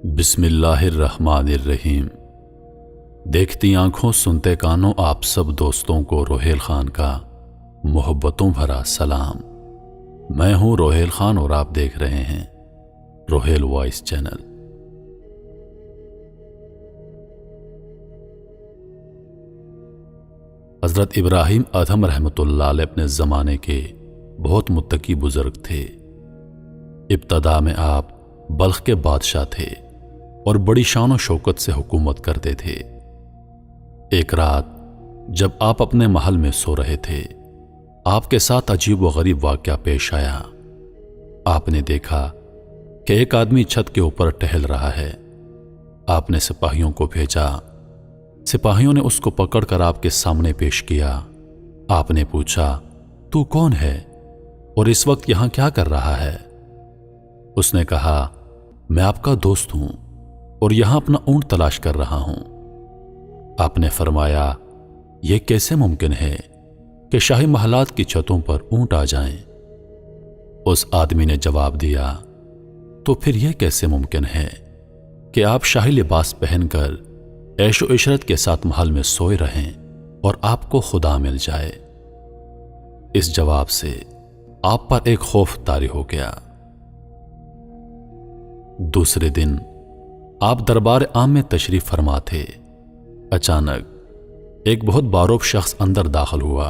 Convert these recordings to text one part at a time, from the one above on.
بسم اللہ الرحمن الرحیم۔ دیکھتی آنکھوں سنتے کانوں آپ سب دوستوں کو روہیل خان کا محبتوں بھرا سلام۔ میں ہوں روہیل خان اور آپ دیکھ رہے ہیں روہیل وائس چینل۔ حضرت ابراہیم ادھم رحمۃ اللہ علیہ اپنے زمانے کے بہت متقی بزرگ تھے۔ ابتدا میں آپ بلخ کے بادشاہ تھے اور بڑی شان و شوکت سے حکومت کرتے تھے۔ ایک رات جب آپ اپنے محل میں سو رہے تھے، آپ کے ساتھ عجیب و غریب واقعہ پیش آیا۔ آپ نے دیکھا کہ ایک آدمی چھت کے اوپر ٹہل رہا ہے۔ آپ نے سپاہیوں کو بھیجا۔ سپاہیوں نے اس کو پکڑ کر آپ کے سامنے پیش کیا۔ آپ نے پوچھا، تو کون ہے اور اس وقت یہاں کیا کر رہا ہے؟ اس نے کہا، میں آپ کا دوست ہوں اور یہاں اپنا اونٹ تلاش کر رہا ہوں۔ آپ نے فرمایا، یہ کیسے ممکن ہے کہ شاہی محلات کی چھتوں پر اونٹ آ جائیں؟ اس آدمی نے جواب دیا، تو پھر یہ کیسے ممکن ہے کہ آپ شاہی لباس پہن کر عیش و عشرت کے ساتھ محل میں سوئے رہیں اور آپ کو خدا مل جائے؟ اس جواب سے آپ پر ایک خوف طاری ہو گیا۔ دوسرے دن آپ دربار عام میں تشریف فرما تھے۔ اچانک ایک بہت باروب شخص اندر داخل ہوا۔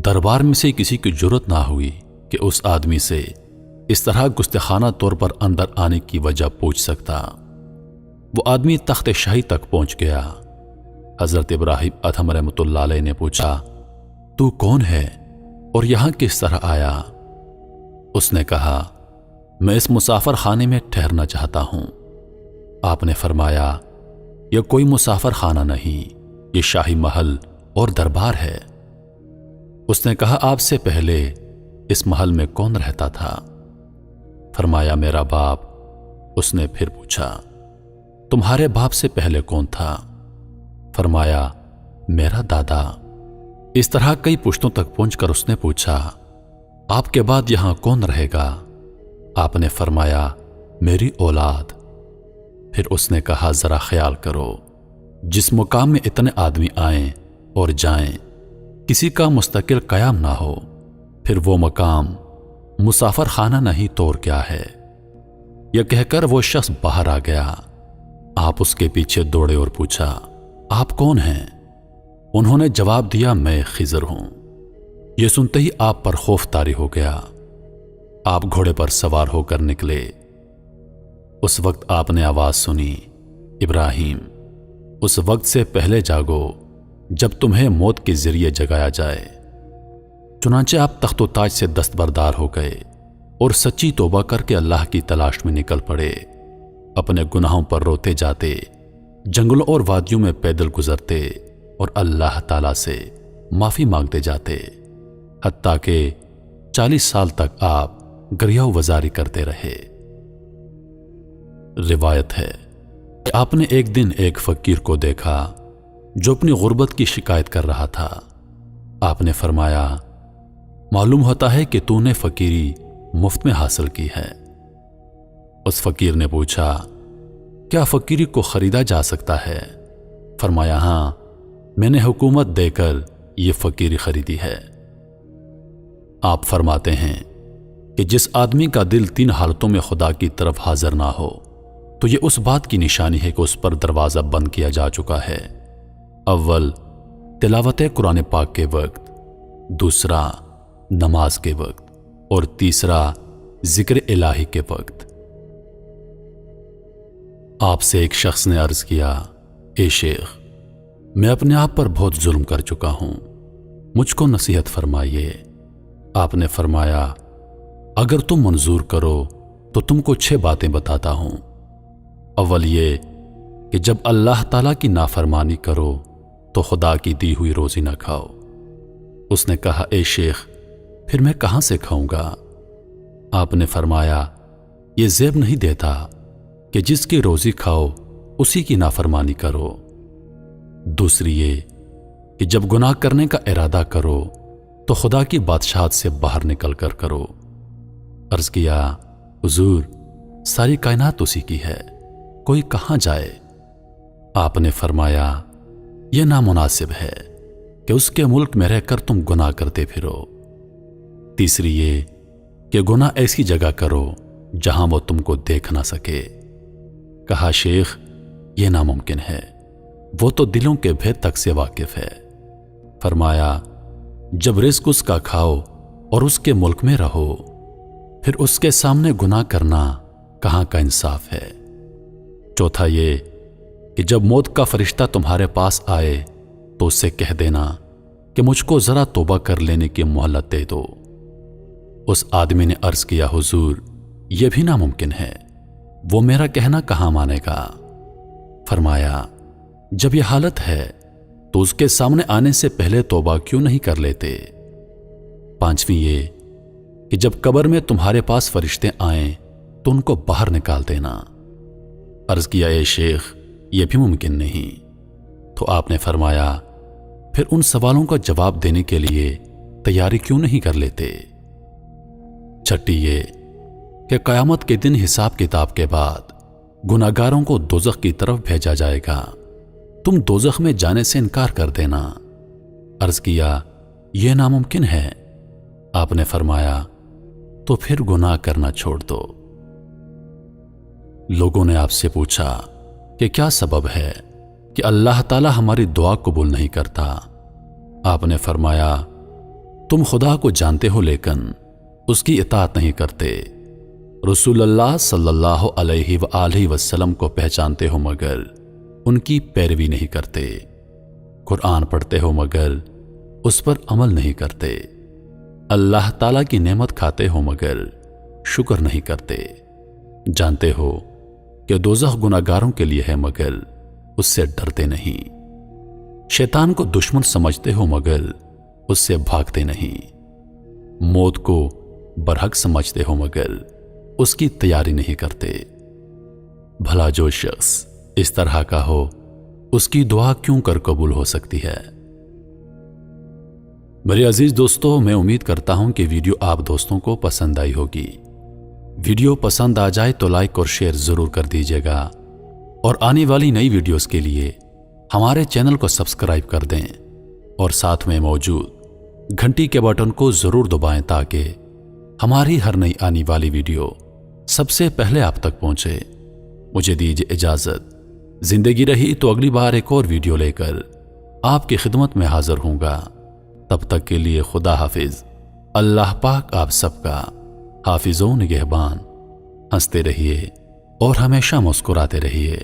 دربار میں سے کسی کی جرت نہ ہوئی کہ اس آدمی سے اس طرح گستاخانہ طور پر اندر آنے کی وجہ پوچھ سکتا۔ وہ آدمی تخت شاہی تک پہنچ گیا۔ حضرت ابراہیم ادھم رحمۃ اللہ علیہ نے پوچھا، تو کون ہے اور یہاں کس طرح آیا؟ اس نے کہا، میں اس مسافر خانے میں ٹھہرنا چاہتا ہوں۔ آپ نے فرمایا، یہ کوئی مسافر خانہ نہیں، یہ شاہی محل اور دربار ہے۔ اس نے کہا، آپ سے پہلے اس محل میں کون رہتا تھا؟ فرمایا، میرا باپ۔ اس نے پھر پوچھا، تمہارے باپ سے پہلے کون تھا؟ فرمایا، میرا دادا۔ اس طرح کئی پشتوں تک پہنچ کر اس نے پوچھا، آپ کے بعد یہاں کون رہے گا؟ آپ نے فرمایا، میری اولاد۔ پھر اس نے کہا، ذرا خیال کرو، جس مقام میں اتنے آدمی آئیں اور جائیں، کسی کا مستقل قیام نہ ہو، پھر وہ مقام مسافر خانہ نہیں تو اور کیا ہے؟ یہ کہہ کر وہ شخص باہر آ گیا۔ آپ اس کے پیچھے دوڑے اور پوچھا، آپ کون ہیں؟ انہوں نے جواب دیا، میں خضر ہوں۔ یہ سنتے ہی آپ پر خوف طاری ہو گیا۔ آپ گھوڑے پر سوار ہو کر نکلے۔ اس وقت آپ نے آواز سنی، ابراہیم، اس وقت سے پہلے جاگو جب تمہیں موت کے ذریعے جگایا جائے۔ چنانچہ آپ تخت و تاج سے دستبردار ہو گئے اور سچی توبہ کر کے اللہ کی تلاش میں نکل پڑے۔ اپنے گناہوں پر روتے جاتے، جنگلوں اور وادیوں میں پیدل گزرتے اور اللہ تعالی سے معافی مانگتے جاتے، حتیٰ کہ 40 سال تک آپ گریہ وزاری کرتے رہے۔ روایت ہے کہ آپ نے ایک دن ایک فقیر کو دیکھا جو اپنی غربت کی شکایت کر رہا تھا۔ آپ نے فرمایا، معلوم ہوتا ہے کہ تو نے فقیری مفت میں حاصل کی ہے۔ اس فقیر نے پوچھا، کیا فقیری کو خریدا جا سکتا ہے؟ فرمایا، ہاں، میں نے حکومت دے کر یہ فقیری خریدی ہے۔ آپ فرماتے ہیں کہ جس آدمی کا دل 3 حالتوں میں خدا کی طرف حاضر نہ ہو تو یہ اس بات کی نشانی ہے کہ اس پر دروازہ بند کیا جا چکا ہے۔ اول، تلاوت قرآن پاک کے وقت، دوسرا، نماز کے وقت، اور تیسرا، ذکر الہی کے وقت۔ آپ سے ایک شخص نے عرض کیا، اے شیخ، میں اپنے آپ پر بہت ظلم کر چکا ہوں، مجھ کو نصیحت فرمائیے۔ آپ نے فرمایا، اگر تم منظور کرو تو تم کو 6 باتیں بتاتا ہوں۔ اول یہ کہ جب اللہ تعالیٰ کی نافرمانی کرو تو خدا کی دی ہوئی روزی نہ کھاؤ۔ اس نے کہا، اے شیخ، پھر میں کہاں سے کھاؤں گا؟ آپ نے فرمایا، یہ زیب نہیں دیتا کہ جس کی روزی کھاؤ اسی کی نافرمانی کرو۔ دوسری یہ کہ جب گناہ کرنے کا ارادہ کرو تو خدا کی بادشاہت سے باہر نکل کر کرو۔ عرض کیا، حضور، ساری کائنات اسی کی ہے، کوئی کہاں جائے؟ آپ نے فرمایا یہ نامناسب ہے کہ اس کے ملک میں رہ کر تم گناہ کرتے پھرو۔ تیسری یہ کہ گناہ ایسی جگہ کرو جہاں وہ تم کو دیکھ نہ سکے۔ کہا شیخ یہ ناممکن ہے، وہ تو دلوں کے بھید تک سے واقف ہے۔ فرمایا جب رزق اس کا کھاؤ اور اس کے ملک میں رہو، پھر اس کے سامنے گناہ کرنا کہاں کا انصاف ہے؟ چوتھا یہ کہ جب موت کا فرشتہ تمہارے پاس آئے تو اس سے کہہ دینا کہ مجھ کو ذرا توبہ کر لینے کی مہلت دے دو۔ اس آدمی نے عرض کیا حضور یہ بھی ناممکن ہے، وہ میرا کہنا کہاں مانے گا؟ فرمایا جب یہ حالت ہے تو اس کے سامنے آنے سے پہلے توبہ کیوں نہیں کر لیتے؟ پانچویں یہ کہ جب قبر میں تمہارے پاس فرشتے آئیں تو ان کو باہر نکال دینا۔ عرض کیا اے شیخ یہ بھی ممکن نہیں۔ تو آپ نے فرمایا پھر ان سوالوں کا جواب دینے کے لیے تیاری کیوں نہیں کر لیتے؟ چھٹی یہ کہ قیامت کے دن حساب کتاب کے بعد گناہگاروں کو دوزخ کی طرف بھیجا جائے گا، تم دوزخ میں جانے سے انکار کر دینا۔ عرض کیا یہ ناممکن ہے۔ آپ نے فرمایا تو پھر گناہ کرنا چھوڑ دو۔ لوگوں نے آپ سے پوچھا کہ کیا سبب ہے کہ اللہ تعالی ہماری دعا قبول نہیں کرتا؟ آپ نے فرمایا تم خدا کو جانتے ہو لیکن اس کی اطاعت نہیں کرتے، رسول اللہ صلی اللہ علیہ وآلہ وسلم کو پہچانتے ہو مگر ان کی پیروی نہیں کرتے، قرآن پڑھتے ہو مگر اس پر عمل نہیں کرتے، اللہ تعالیٰ کی نعمت کھاتے ہو مگر شکر نہیں کرتے، جانتے ہو کہ دوزخ گناہگاروں کے لیے ہے مگر اس سے ڈرتے نہیں، شیطان کو دشمن سمجھتے ہو مگر اس سے بھاگتے نہیں، موت کو برحق سمجھتے ہو مگر اس کی تیاری نہیں کرتے۔ بھلا جو شخص اس طرح کا ہو اس کی دعا کیوں کر قبول ہو سکتی ہے؟ میرے عزیز دوستو، میں امید کرتا ہوں کہ ویڈیو آپ دوستوں کو پسند آئی ہوگی۔ ویڈیو پسند آ جائے تو لائک اور شیئر ضرور کر دیجیے گا، اور آنے والی نئی ویڈیوز کے لیے ہمارے چینل کو سبسکرائب کر دیں اور ساتھ میں موجود گھنٹی کے بٹن کو ضرور دبائیں تاکہ ہماری ہر نئی آنے والی ویڈیو سب سے پہلے آپ تک پہنچے۔ مجھے دیجیے اجازت، زندگی رہی تو اگلی بار ایک اور ویڈیو لے کر آپ کی خدمت میں حاضر ہوں گا۔ تب تک کے لیے خدا حافظ۔ اللہ پاک آپ سب کا حافظ و نگہبان۔ ہنستے رہیے اور ہمیشہ مسکراتے رہیے۔